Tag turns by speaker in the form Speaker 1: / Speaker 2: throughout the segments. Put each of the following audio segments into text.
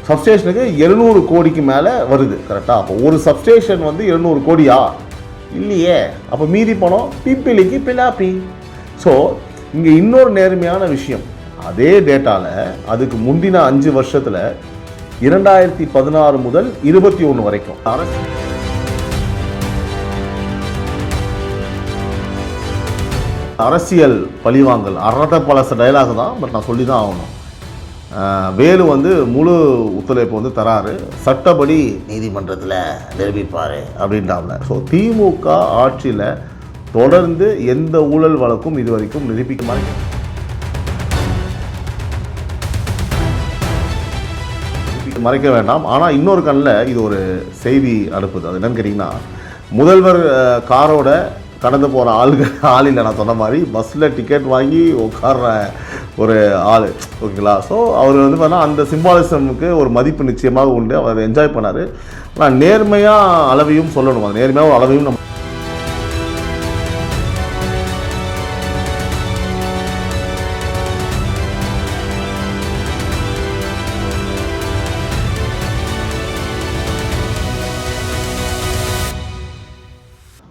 Speaker 1: சப்ஸ்டேஷனுக்கு 700 கோடிக்கு மேலே வருது. கரெக்டாக? அப்போ ஒரு சப்ஸ்டேஷன் வந்து 700 கோடியா? இல்லையே. அப்போ மீதி பணம் பிப்பிலிக்கு பிலாப்பி. ஸோ இங்கே இன்னொரு நேர்மையான விஷயம், அதே டேட்டாவில் அதுக்கு முந்தின 5 வருஷத்தில் 2016 முதல் 21 வரைக்கும் அரசியல் பழிவாங்கல் அறத பழச டைலாக் தான். பட் நான் சொல்லி தான் ஆகணும். வேலு வந்து முழு ஒத்துழைப்பு வந்து தராரு, சட்டப்படி நீதிமன்றத்தில் நிரூபிப்பார் அப்படின்றாங்க. ஸோ திமுக ஆட்சியில் தொடர்ந்து எந்த ஊழல் வழக்கும் இது வரைக்கும் மறைக்க வேண்டாம். ஆனால் இன்னொரு கண்ணில் இது ஒரு செய்தி அனுப்புது. அது என்னன்னு கேட்டிங்கன்னா, முதல்வர் காரோட கடந்து போகிற ஆளில் நான் சொன்ன மாதிரி பஸ்ஸில் டிக்கெட் வாங்கி உட்கார்ற ஒரு ஆள், ஓகேங்களா? ஸோ அவர் வந்து பார்த்தா அந்த சிம்பாலிசமுக்கு ஒரு மதிப்பு நிச்சயமாக உண்டு. அவர் என்ஜாய் பண்ணார். ஆனால் நேர்மையாக அளவையும் சொல்லணும், அது நேர்மையாக ஒரு அளவையும் நம்ம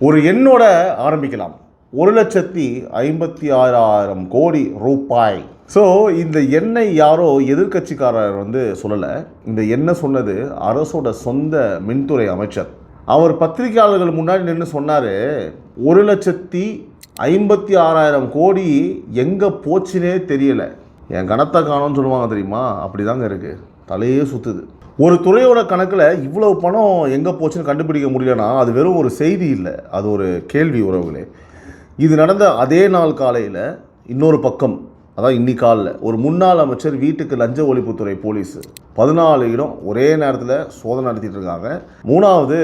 Speaker 1: ஒரு எண்ணோட ஆரம்பிக்கலாம். 1,56,000 கோடி ரூபாய். ஸோ இந்த எண்ணை யாரோ எதிர்கட்சிக்காரர் வந்து சொல்லலை. இந்த எண்ணை சொன்னது அரசோட சொந்த மின்துறை அமைச்சர். அவர் பத்திரிகையாளர்கள் முன்னாடி நின்று சொன்னார், 1,56,000 கோடி எங்கே போச்சுனே தெரியலை. என் கணத்தை காணோன்னு சொல்லுவாங்க தெரியுமா? அப்படி தாங்க இருக்குது. தலையே சுற்றுது. ஒரு துறையோட கணக்கில் இவ்வளவு பணம் எங்கே போச்சுன்னு கண்டுபிடிக்க முடியலன்னா அது வெறும் ஒரு செய்தி இல்லை, அது ஒரு கேள்வி. உறவுகளே, இது நடந்த அதே நாள் காலையில் இன்னொரு பக்கம், அதான் இன்னி காலில் ஒரு முன்னாள் அமைச்சர் வீட்டுக்கு லஞ்ச ஒழிப்புத்துறை போலீஸு 14 இடம் ஒரே நேரத்தில் சோதனை நடத்திட்டு இருக்காங்க. 3வது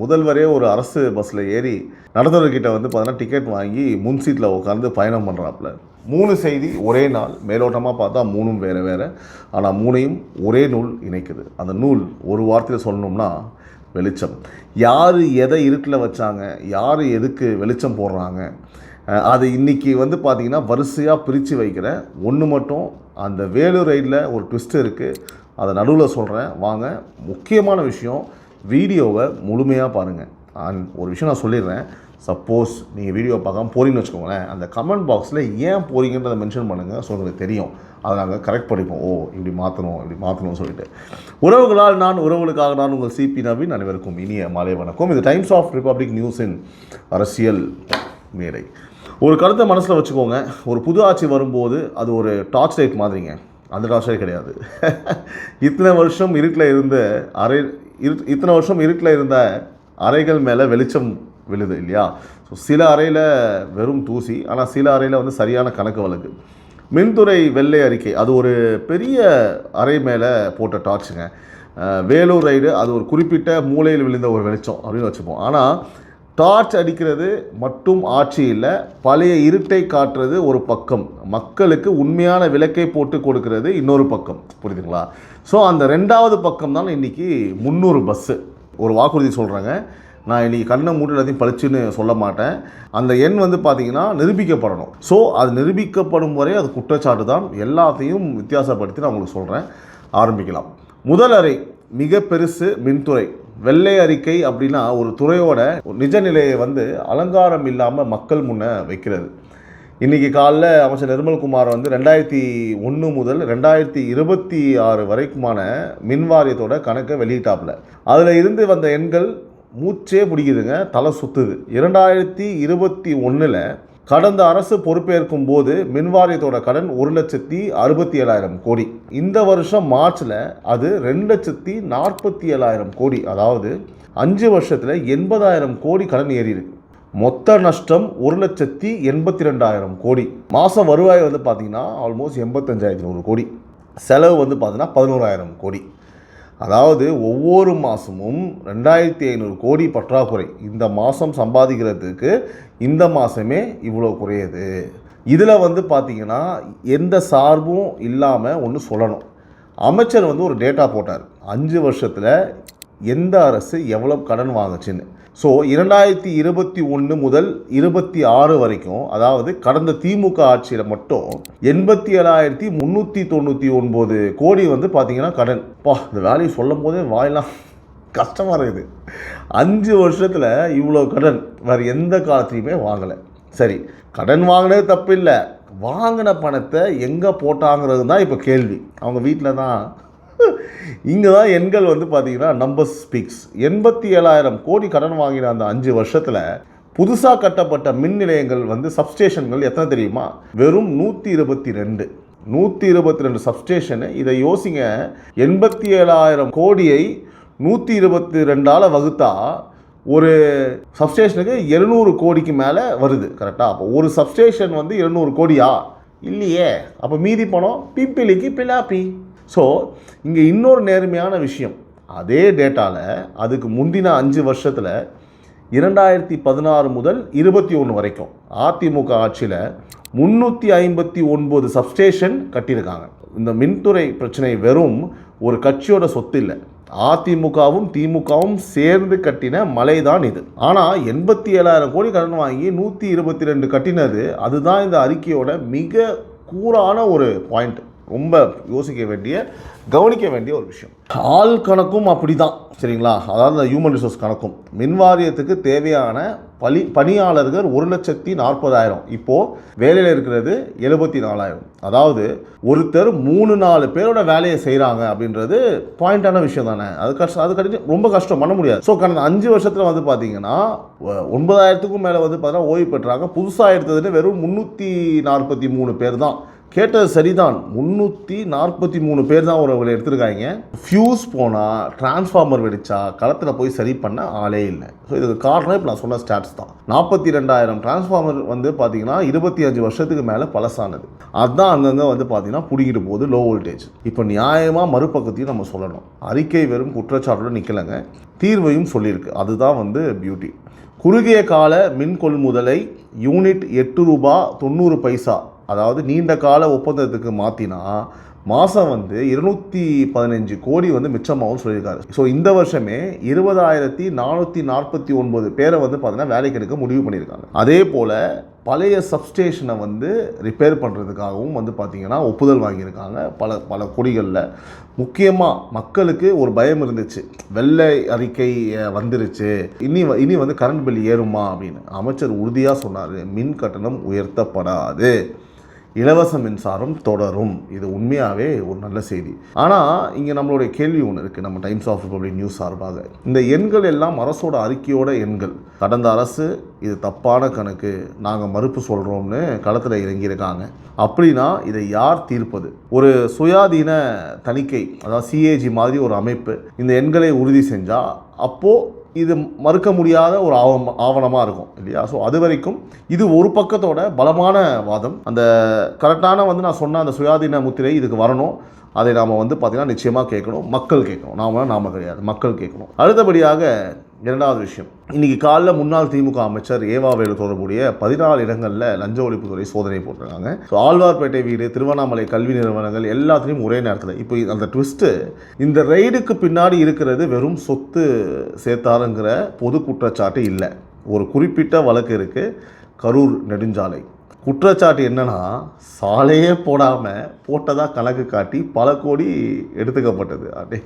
Speaker 1: முதல்வரே ஒரு அரசு பஸ்ஸில் ஏறி நடத்துறவர்கிட்ட வந்து பார்த்தீங்கன்னா டிக்கெட் வாங்கி முன் சீட்டில் உட்காந்து பயணம் பண்ணுறாப்புல. 3 செய்தி ஒரே நாள். மேலோட்டமாக பார்த்தா 3ம் வேறு வேறு, ஆனால் 3ஐயும் ஒரே நூல் இணைக்குது. அந்த நூல் ஒரு வார்த்தையில் சொல்லணும்னா வெளிச்சம். யார் எதை இருட்டில் வச்சாங்க, யார் எதுக்கு வெளிச்சம் போடுறாங்க, அது இன்றைக்கி வந்து பார்த்திங்கன்னா வரிசையாக பிரித்து வைக்கிற ஒன்று மட்டும். அந்த வேலூர் ரைடில் ஒரு ட்விஸ்ட் இருக்குது, அதை நடுவில் சொல்கிறேன் வாங்க. முக்கியமான விஷயம், வீடியோவை முழுமையாக பாருங்கள். ஒரு விஷயம் நான் சொல்லிடுறேன், சப்போஸ் நீங்கள் வீடியோ பார்க்காம போறீங்கன்னு வச்சுக்கோங்களேன், அந்த கமெண்ட் பாக்ஸில் ஏன் போறீங்கன்றதை மென்ஷன் பண்ணுங்கள். ஸோ உங்களுக்கு தெரியும், அதை நாங்கள் கரெக்ட் பண்ணிப்போம். ஓ இப்படி மாற்றணும்னு சொல்லிட்டு. உறவுகளால் நான், உறவுகளுக்காக நான், உங்கள் சிபி நவீன். அனைவருக்கும் இனிய மாலை வணக்கம். இது டைம்ஸ் ஆஃப் ரிப்பப்ளிக் நியூஸின் அரசியல் மேடை. ஒரு கருத்தை மனசில் வச்சுக்கோங்க, ஒரு புது ஆட்சி வரும்போது அது ஒரு டார்ச் லைட் மாதிரிங்க. அந்த டார்ச் லைட் கிடையாது. இத்தனை வருஷம் இருட்டில் இருந்த அறைகள் மேலே வெளிச்சம் விழுது இல்லையா? ஸோ சில அறையில் வெறும் தூசி, ஆனால் சில அறையில் வந்து சரியான கணக்கு வழக்கு. மின்துறை வெள்ளை அறிக்கை, அது ஒரு பெரிய அறை மேலே போட்ட டார்ச்சுங்க. வேலூர் ரைடு, அது ஒரு குறிப்பிட்ட மூலையில் விழுந்த ஒரு வெளிச்சம் அப்படின்னு வச்சுப்போம். ஆனால் டார்ச் அடிக்கிறது மட்டும் ஆட்சி இல்லை, பழைய இருட்டை காட்டுறது ஒரு பக்கம், மக்களுக்கு உண்மையான விளக்கை போட்டு கொடுக்கறது இன்னொரு பக்கம். புரியுதுங்களா? ஸோ அந்த 2வது பக்கம் தான் இன்றைக்கி 300 பஸ்ஸு. ஒரு வாக்குறுதி சொல்கிறாங்க, நான் இன்றைக்கி கண்ணை மூட்டு எல்லாத்தையும் பழிச்சுன்னு சொல்ல மாட்டேன். அந்த எண் வந்து பார்த்திங்கன்னா நிரூபிக்கப்படணும். ஸோ அது நிரூபிக்கப்படும் வரை அது குற்றச்சாட்டு தான். எல்லாத்தையும் வித்தியாசப்படுத்தி நான் உங்களுக்கு சொல்கிறேன். ஆரம்பிக்கலாம். முதல் அறை மிக பெருசு, மின்துறை வெள்ளை அறிக்கை. அப்படின்னா ஒரு துறையோட நிஜ நிலையை வந்து அலங்காரம் இல்லாமல் மக்கள் முன்னே வைக்கிறது. இன்றைக்கி காலைல அமைச்சர் நிர்மல்குமார் வந்து 2001 முதல் 2026 வரைக்குமான மின்வாரியத்தோட கணக்கை வெளியிட்டாப்புல. அதில் இருந்து வந்த எண்கள் மூச்சே பிடிக்குதுங்க, தலை சுற்றுது. 2021 கடந்த அரசு பொறுப்பேற்கும் போது மின்வாரியத்தோட கடன் 1,67,000 கோடி. இந்த வருஷம் மார்ச்சில் அது 2,47,000 கோடி. அதாவது 5 வருஷத்தில் 80,000 கோடி கடன் ஏறி இருக்கு. மொத்த நஷ்டம் 1,82,000 கோடி. மாதம் வருவாய் வந்து பார்த்திங்கன்னா ஆல்மோஸ்ட் 85,100 கோடி. செலவு வந்து பார்த்திங்கன்னா 11,000 கோடி. அதாவது ஒவ்வொரு மாதமும் 2,500 கோடி பற்றாக்குறை. இந்த மாதம் சம்பாதிக்கிறதுக்கு இந்த மாதமே இவ்வளோ குறையுது. இதில் வந்து பார்த்திங்கன்னா எந்த சார்பும் இல்லாமல் ஒன்று சொல்லணும். அமைச்சர் வந்து ஒரு டேட்டா போட்டார், 5 வருஷத்தில் எந்த அரசு எவ்வளோ கடன் வாங்குச்சுன்னு. ஸோ 2021 முதல் 26 வரைக்கும், அதாவது கடந்த திமுக ஆட்சியில் மட்டும் 87,399 கோடி வந்து பார்த்தீங்கன்னா கடன். இந்த வேலையை சொல்லும் போதே வாயெல்லாம் கஷ்டமாக இருக்குது. 5 வருஷத்தில் இவ்வளோ கடன் வேறு எந்த காலத்துலையுமே வாங்கலை. சரி, கடன் வாங்கினது தப்பு இல்லை, வாங்கின பணத்தை எங்கே போட்டாங்கிறது தான் இப்போ கேள்வி. அவங்க வீட்டில் தான். இங்கே தான் எண்கள் வந்து பார்த்தீங்கன்னா நம்பர்ஸ் ஸ்பீக்ஸ். 87,000 கோடி கடன் வாங்கின அந்த 5 வருஷத்தில் புதுசாக கட்டப்பட்ட மின் நிலையங்கள் வந்து சப்ஸ்டேஷன்கள் எத்தனை தெரியுமா? வெறும் 122 சப்ஸ்டேஷனு. இதை யோசிங்க, 87,000 கோடியை 122ஆல் வகுத்தா ஒரு சப்ஸ்டேஷனுக்கு 700 கோடிக்கு மேலே வருது. கரெக்டாக? அப்போ ஒரு சப்ஸ்டேஷன் வந்து 700 கோடியா? இல்லையே. அப்போ மீதி பணம் பிப்பிலிக்கு பிலாப்பி. ஸோ இங்கே இன்னொரு நேர்மையான விஷயம், அதே டேட்டாவில் அதுக்கு முந்தின 5 வருஷத்தில் 2016 முதல் 21 வரைக்கும் அதிமுக ஆட்சியில் 359 சப்ஸ்டேஷன் கட்டியிருக்காங்க. இந்த மின்துறை பிரச்சனை வெறும் ஒரு கட்சியோட சொத்து இல்லை, அதிமுகவும் திமுகவும் சேர்ந்து கட்டின மலைதான் இது. ஆனால் 87,000 கோடி கடன் வாங்கி 122 கட்டினது, அதுதான் இந்த அறிக்கையோட மிக கூரான ஒரு பாயிண்ட். ரொம்ப யோசிக்க வேண்டிய, கவனிக்க வேண்டிய ஒரு விஷயம். ஆள் கணக்கும் அப்படி தான், சரிங்களா? அதாவது இந்த ஹியூமன் ரிசோர்ஸ் கணக்கும் மின் வாரியத்துக்கு தேவையான பணியாளர்கள் 1,40,000, இப்போது வேலையில் இருக்கிறது 74,000. அதாவது ஒருத்தர் 3-4 பேரோட வேலையை செய்கிறாங்க அப்படின்றது பாயிண்டான விஷயம் தானே. அது கடிச்சு ரொம்ப கஷ்டம், பண்ண முடியாது. ஸோ கடந்த 5 வருஷத்தில் வந்து பார்த்தீங்கன்னா 9,000க்கும் மேலே வந்து பார்த்தீங்கன்னா ஓய்வு பெற்றாங்க. புதுசாக எடுத்ததுன்னு வெறும் 343 பேர் தான். கேட்டது சரிதான், 343 பேர் தான் ஒரு எடுத்திருக்காங்க. ஃபியூஸ் போனால், டிரான்ஸ்ஃபார்மர் வெடிச்சா களத்தில் போய் சரி பண்ண ஆளே இல்லை. ஸோ இதுக்கு காரணம் இப்போ நான் சொன்ன ஸ்டாட்ஸ் தான். 42,000 டிரான்ஸ்ஃபார்மர் வந்து பார்த்தீங்கன்னா 25 வருஷத்துக்கு மேலே பழசானது. அதுதான் அங்கங்கே வந்து பார்த்தீங்கன்னா பிடிக்கிட்டு போகுது, லோ வோல்டேஜ். இப்போ நியாயமாக மறுபக்கத்தையும் நம்ம சொல்லணும். அறிக்கை வெறும் குற்றச்சாட்டோடு நிற்கலைங்க, தீர்வையும் சொல்லியிருக்கு. அதுதான் வந்து பியூட்டி. குறுகிய கால மின் கொள்முதலை யூனிட் 8 ரூபாய் 90 பைசா, அதாவது நீண்ட கால ஒப்பந்தத்துக்கு மாற்றினா மாதம் வந்து 215 கோடி வந்து மிச்சமாகவும் சொல்லியிருக்காரு. ஸோ இந்த வருஷமே 20,449 பேரை வந்து பார்த்தீங்கன்னா வேலைக்கு எடுக்க முடிவு பண்ணியிருக்காங்க. அதே போல் பழைய சப்ஸ்டேஷனை வந்து ரிப்பேர் பண்ணுறதுக்காகவும் வந்து பார்த்திங்கன்னா ஒப்புதல் வாங்கியிருக்காங்க பல கொடிகளில். முக்கியமாக மக்களுக்கு ஒரு பயம் இருந்துச்சு, வெள்ளை அறிக்கை வந்துருச்சு, இனி வந்து கரண்ட் பில் ஏறுமா அப்படின்னு. அமைச்சர் உறுதியாக சொன்னார், மின் கட்டணம் உயர்த்தப்படாது, இலவச மின்சாரம் தொடரும். இது உண்மையாகவே ஒரு நல்ல செய்தி. ஆனால் இங்கே நம்மளுடைய கேள்வி ஒன்று இருக்குது, நம்ம டைம்ஸ் ஆஃப் ரிபப்ளிக் நியூஸ் சார்பாக. இந்த எண்கள் எல்லாம் அரசோட அறிக்கையோட எண்கள். கடந்த அரசு இது தப்பான கணக்கு, நாங்கள் மறுப்பு சொல்கிறோம்னு களத்தில் இறங்கியிருக்காங்க. அப்படின்னா இதை யார் தீர்ப்பது? ஒரு சுயாதீன தணிக்கை, அதாவது சிஏஜி மாதிரி ஒரு அமைப்பு இந்த எண்களை உறுதி செஞ்சால் அப்போது இது மறுக்க முடியாத ஒரு ஆவணமாக இருக்கும் இல்லையா? ஸோ அது வரைக்கும் இது ஒரு பக்கத்தோட பலமான வாதம். அந்த கரெக்டான வந்து நான் சொன்ன அந்த சுயாதீன முத்திரை இதுக்கு வரணும். அதை நாம் வந்து பார்த்திங்கன்னா நிச்சயமாக கேட்கணும், மக்கள் கேட்கணும். நாம கிடையாது, மக்கள் கேட்கணும். அடுத்தபடியாக இரண்டாவது விஷயம், இன்றைக்கி காலைல முன்னாள் திமுக அமைச்சர் ஏவாவேலு தொடர்புடைய 14 இடங்களில் லஞ்ச ஒழிப்புத்துறை சோதனை போட்டிருக்காங்க. ஸோ ஆழ்வார்பேட்டை வீடு, திருவண்ணாமலை கல்வி நிறுவனங்கள் எல்லாத்துலேயும் ஒரே நேரத்தில். இப்போ அந்த ட்விஸ்ட்டு, இந்த ரெய்டுக்கு பின்னாடி இருக்கிறது வெறும் சொத்து சேர்த்தாருங்கிற பொது குற்றச்சாட்டு இல்லை. ஒரு குறிப்பிட்ட வழக்கு இருக்குது, கரூர் நெடுஞ்சாலை. குற்றச்சாட்டு என்னன்னா, சாலையே போடாமல் போட்டதாக கணக்கு காட்டி பல கோடி எடுத்துக்கப்பட்டது. அதே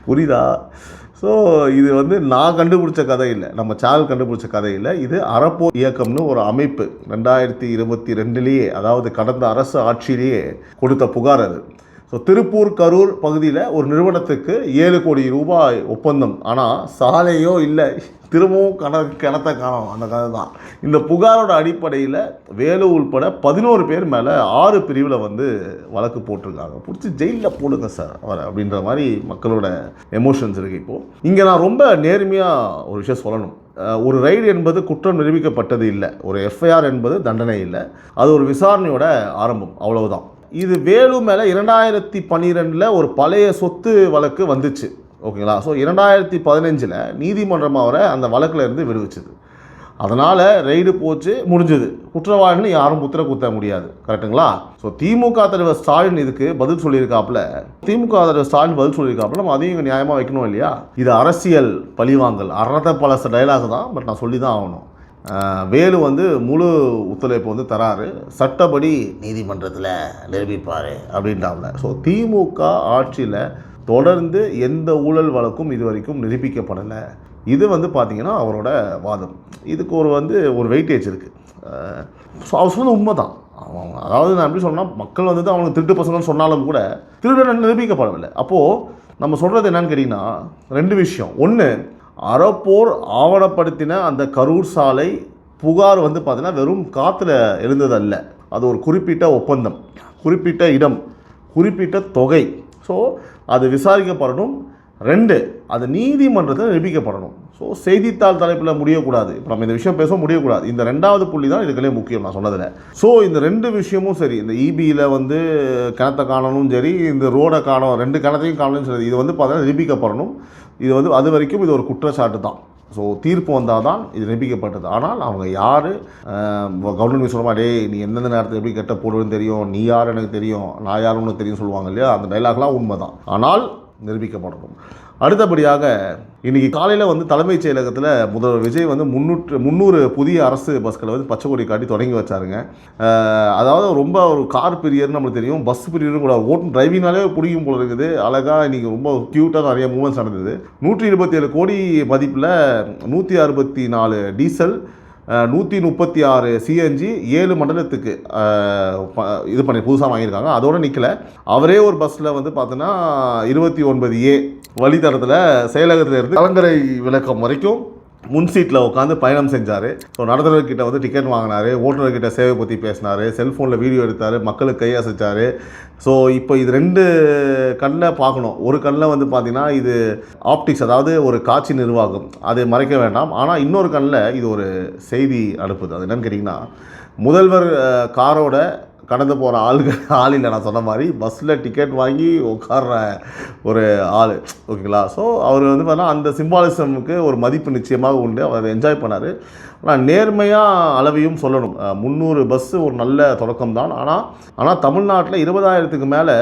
Speaker 1: புரியுதா? ஸோ இது வந்து நான் கண்டுபிடிச்ச கதை இல்லை, நம்ம சேனல் கண்டுபிடிச்ச கதை இல்லை. இது அறப்போர் இயக்கம்னு ஒரு அமைப்பு 2022 அதாவது கடந்த அரசு ஆட்சியிலேயே கொடுத்த புகார் அது. ஸோ திருப்பூர் கரூர் பகுதியில் ஒரு நிறுவனத்துக்கு 7 கோடி ரூபாய் ஒப்பந்தம், ஆனால் சாலையோ இல்லை, திரும்பவும் கிணத்த காணும். அந்த கதை தான். இந்த புகாரோட அடிப்படையில் வேலு உள்பட 11 பேர் மேலே 6 பிரிவில் வந்து வழக்கு போட்டிருக்காங்க. பிடிச்சி ஜெயிலில் போடுங்க சார் அவர் அப்படின்ற மாதிரி மக்களோட எமோஷன்ஸ் இருக்குது. இப்போது இங்கே நான் ரொம்ப நேர்மையாக ஒரு விஷயம் சொல்லணும். ஒரு ரைடு என்பது குற்றம் நிரூபிக்கப்பட்டது இல்லை, ஒரு எஃப்ஐஆர் என்பது தண்டனை இல்லை, அது ஒரு விசாரணையோட ஆரம்பம், அவ்வளவுதான். இது வேலு மேலே 2012 ஒரு பழைய சொத்து வழக்கு வந்துச்சு, ஓகேங்களா? ஸோ 2015 நீதிமன்றம் அவரை அந்த வழக்கில் இருந்து விடுவிச்சது. அதனால் ரெய்டு போச்சு, முடிஞ்சது. குற்றவாளின்னு யாரும் முத்திரை குத்த முடியாது. கரெக்டுங்களா? ஸோ திமுக தலைவர் ஸ்டாலின் இதுக்கு பதில் சொல்லியிருக்காப்புல. திமுக தலைவர் ஸ்டாலின் பதில் சொல்லியிருக்காப்புல, நம்ம அதையும் இங்கே நியாயமாக வைக்கணும் இல்லையா? இது அரசியல் பழிவாங்கல், அறத பழச டைலாக் தான். பட் நான் சொல்லி தான் ஆகணும். வேலு வந்து முழு ஒத்துழைப்பு வந்து தராரு, சட்டப்படி நீதிமன்றத்தில் நிரூபிப்பார் அப்படின்றாங்க. ஸோ திமுக ஆட்சியில் தொடர்ந்து எந்த ஊழல் வழக்கும் இது வரைக்கும் நிரூபிக்கப்படலை. இது வந்து பார்த்திங்கன்னா அவரோட வாதம். இதுக்கு ஒரு வெயிட்டேஜ் இருக்குது. ஸோ அவர் சொன்ன உண்மை தான். அதாவது நான் எப்படி சொன்னால், மக்கள் வந்து அவனுக்கு திருட்டு பசங்கன்னு சொன்னாலும் கூட திருடன் நிரூபிக்கப்படவில்லை. அப்போது நம்ம சொல்கிறது என்னன்னு கேட்டிங்கன்னா, 2 விஷயம். ஒன்று, அறப்போர் ஆவணப்படுத்தின அந்த கரூர் சாலை புகார் வந்து பார்த்தீங்கன்னா வெறும் காற்றுல எழுந்தது அல்ல. அது ஒரு குறிப்பிட்ட ஒப்பந்தம், குறிப்பிட்ட இடம், குறிப்பிட்ட தொகை. ஸோ அது விசாரிக்கப்படணும். 2, அது நீதிமன்றத்தில் நிரூபிக்கப்படணும். ஸோ செய்தித்தாள் தலைப்பில் முடியக்கூடாது. இப்போ நம்ம இந்த விஷயம் பேச முடியக்கூடாது. இந்த 2வது புள்ளி தான் இதுக்குள்ளே முக்கியம் நான் சொன்னதில். ஸோ இந்த 2 விஷயமும் சரி, இந்த இபியில் வந்து கிணத்தை காணணும் சரி, இந்த ரோடை காணும், 2 கிணத்தையும் காணணும் சரி, இது வந்து பார்த்தீங்கன்னா நிரூபிக்கப்படணும். இது வந்து அது வரைக்கும் இது ஒரு குற்றச்சாட்டு தான். ஸோ தீர்ப்பு வந்தால் தான் இது நிரூபிக்கப்பட்டது. ஆனால் அவங்க யார், கவர்மெண்ட் சொல்ல மாட்டே நீ எந்தெந்த நேரத்தில் எப்படி கெட்ட போடுவேன்னு தெரியும், நீ யார் எனக்கு தெரியும், நான் யாருன்னு தெரியும் சொல்லுவாங்க இல்லையா? அந்த டைலாக்லாம் உண்மை தான். ஆனால் நிரூபிக்கப்படணும். அடுத்தபடியாக இன்றைக்கி காலையில் வந்து தலைமைச் செயலகத்தில் முதல்வர் விஜய் வந்து 300 புதிய அரசு பஸ்களை வந்து பச்சை கொடி காட்டி தொடங்கி வச்சாருங்க. அதாவது ரொம்ப ஒரு கார் பிரியர்னு நம்மளுக்கு தெரியும், பஸ் பிரியரும் கூட. டிரைவிங்னாலே பிடிக்கும் போல இருக்குது. அழகாக இன்றைக்கி ரொம்ப க்யூட்டாக நிறைய மூமெண்ட்ஸ் நடந்தது. 127 கோடி மதிப்பில் 164 டீசல், 136 சிஎன்ஜி 7 மண்டலத்துக்கு இது பண்ணி புதுசாக வாங்கியிருக்காங்க. அதோடு நிற்கலை. அவரே ஒரு பஸ்ஸில் வந்து பார்த்தோன்னா 29A வழித்தடத்தில் செயலகத்தில் இருந்து கலங்கரை விளக்கம் வரைக்கும் முன் சீட்டில் உட்காந்து பயணம் செஞ்சார். ஸோ நடத்துகிறவர்கிட்ட வந்து டிக்கெட் வாங்கினார், ஓட்டுநர்கிட்ட சேவை பற்றி பேசினார், செல்ஃபோனில் வீடியோ எடுத்தார், மக்களுக்கு கை அசைச்சார். ஸோ இப்போ இது 2 கண்ணில் பார்க்கணும். ஒரு கண்ணில் வந்து பார்த்திங்கன்னா இது ஆப்டிக்ஸ், அதாவது ஒரு காட்சி நிர்வாகம், அதை மறைக்க வேண்டாம். ஆனால் இன்னொரு கண்ணில் இது ஒரு செய்தி அனுப்புது. அது என்னென்னு கேட்டிங்கன்னா, முதல்வர் காரோட கடந்து போகிற ஆள் இல்லை, நான் சொன்ன மாதிரி பஸ்ஸில் டிக்கெட் வாங்கி உட்கார்ற ஒரு ஆள். ஓகேங்களா? ஸோ அவர் வந்து பார்த்தா அந்த சிம்பாலிசமுக்கு ஒரு மதிப்பு நிச்சயமாக உண்டு. அவர் என்ஜாய் பண்ணார். ஆனால் நேர்மையாக அளவையும் சொல்லணும். 300 பஸ்ஸு ஒரு நல்ல தொடக்கம் தான். ஆனால் தமிழ்நாட்டில் 20,000க்கு மேலே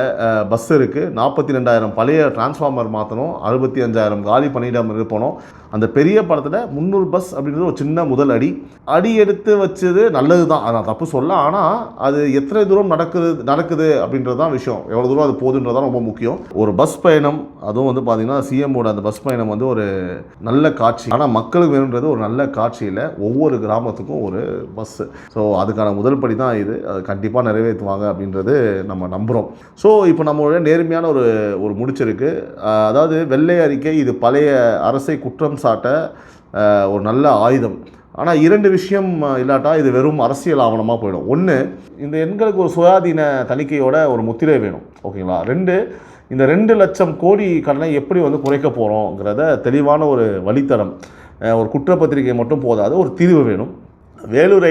Speaker 1: பஸ் இருக்குது. 42,000 பழைய டிரான்ஸ்ஃபார்மர் மாற்றணும், 65,000 காலி பணியிடம் இருப்பணும். அந்த பெரிய படத்தில் 300 பஸ் அப்படின்றது ஒரு சின்ன முதல் அடி எடுத்து வச்சது நல்லது தான், நான் தப்பு சொல்ல. ஆனால் அது எத்தனை தூரம் நடக்குது அப்படின்றது தான் விஷயம். எவ்வளோ தூரம் அது போகுதுன்றதான் ரொம்ப முக்கியம். ஒரு பஸ் பயணம், அதுவும் வந்து பார்த்திங்கன்னா சிஎம்மோட அந்த பஸ் பயணம் வந்து ஒரு நல்ல காட்சி. ஆனால் மக்களுக்கு வேணுன்றது ஒரு நல்ல காட்சியில் ஒவ்வொரு கிராமத்துக்கும் ஒரு பஸ்ஸு. ஸோ அதுக்கான முதல் படி தான் இது. அது கண்டிப்பாக நிறைவேற்றுவாங்க அப்படின்றது நம்ம நம்புகிறோம். ஸோ இப்போ நம்மளோட நேர்மையான ஒரு முடிச்சிருக்கு. அதாவது வெள்ளை அறிக்கை இது பழைய அரசை குற்றம் சாட்ட ஒரு நல்ல ஆயுதம். ஆனால் 2 விஷயம் இல்லாட்டா இது வெறும் அரசியல் ஆவணமாக போயிடும். 1, இந்த எண்களுக்கு ஒரு சுயாதீன தணிக்கையோட ஒரு முத்திரை வேணும். ஓகேங்களா? 2, இந்த 2 லட்சம் கோடி கடனை எப்படி வந்து குறைக்க போகிறோங்கிறத தெளிவான ஒரு வழித்தடம். ஒரு குற்றப்பத்திரிகை மட்டும் போதாது, ஒரு தீர்வு வேணும். வேலூர்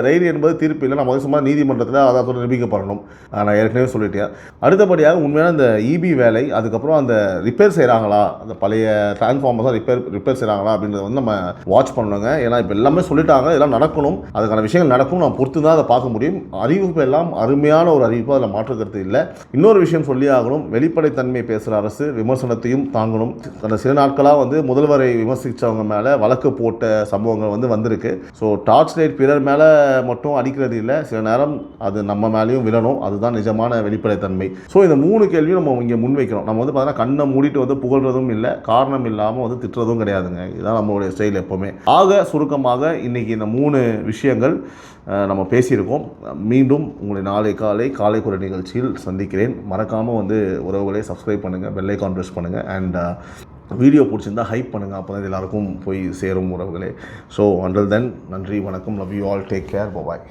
Speaker 1: ரைடு என்பது தீர்ப்பு இல்லை, நம்ம சும்மா நீதிமன்றத்தில் ஆதாரத்தோடு நிரூபிக்கப்படணும். நான் ஏற்கனவே சொல்லிட்டேன். அடுத்தபடியாக உண்மையான அந்த இபி வேலை, அதுக்கப்புறம் அந்த ரிப்பேர் செய்கிறாங்களா, அந்த பழைய டிரான்ஸ்ஃபார்மர்ஸாக ரிப்பேர் செய்கிறாங்களா அப்படின்றத வந்து நம்ம வாட்ச் பண்ணணுங்க. ஏன்னா இப்போ எல்லாமே சொல்லிட்டாங்க, இதெல்லாம் நடக்கணும், அதுக்கான விஷயங்கள் நடக்கணும். நம்ம பொறுத்து தான் அதை பார்க்க முடியும். அறிவிப்பு எல்லாம் அருமையான ஒரு அறிவிப்பு, அதில் மாற்று கருத்து இல்லை. இன்னொரு விஷயம் சொல்லி ஆகணும், வெளிப்படைத்தன்மை பேசுகிற அரசு விமர்சனத்தையும் தாங்கணும். அந்த சில நாட்களாக வந்து முதல்வரை விமர்சித்தவங்க மேலே வழக்கு போட்ட சம்பவங்கள் வந்து வந்திருக்கு. ஸோ டார்ச் லைட் பிறர் மேலே மட்டும் அடிக்கிறது இல்லை, சில நேரம் அது நம்ம மேலேயும் விழணும். அதுதான் நிஜமான வெளிப்படைத்தன்மை. ஸோ இந்த 3 கேள்வியும் நம்ம இங்கே முன்வைக்கிறோம். நம்ம வந்து பார்த்தீங்கன்னா கண்ணை மூடிட்டு வந்து புகழ்றதும் இல்லை, காரணம் இல்லாமல் வந்து திட்டுறதும் கிடையாதுங்க. இதுதான் நம்மளுடைய ஸ்டைல் எப்போவுமே. சுருக்கமாக இன்றைக்கி இந்த 3 விஷயங்கள் நம்ம பேசியிருக்கோம். மீண்டும் உங்களை நாளை காலை குறை நிகழ்ச்சியில் சந்திக்கிறேன். மறக்காமல் வந்து உறவுகளை சப்ஸ்கிரைப் பண்ணுங்கள், பெல் ஐகான் ப்ரெஸ் பண்ணுங்கள். அண்ட் வீடியோ பிடிச்சிருந்தால் ஹைப் பண்ணுங்கள், அப்போ தான் எல்லாருக்கும் போய் சேரும் உறவுகளே. ஸோ அண்டில் தென், நன்றி, வணக்கம், love you all, take care, bye.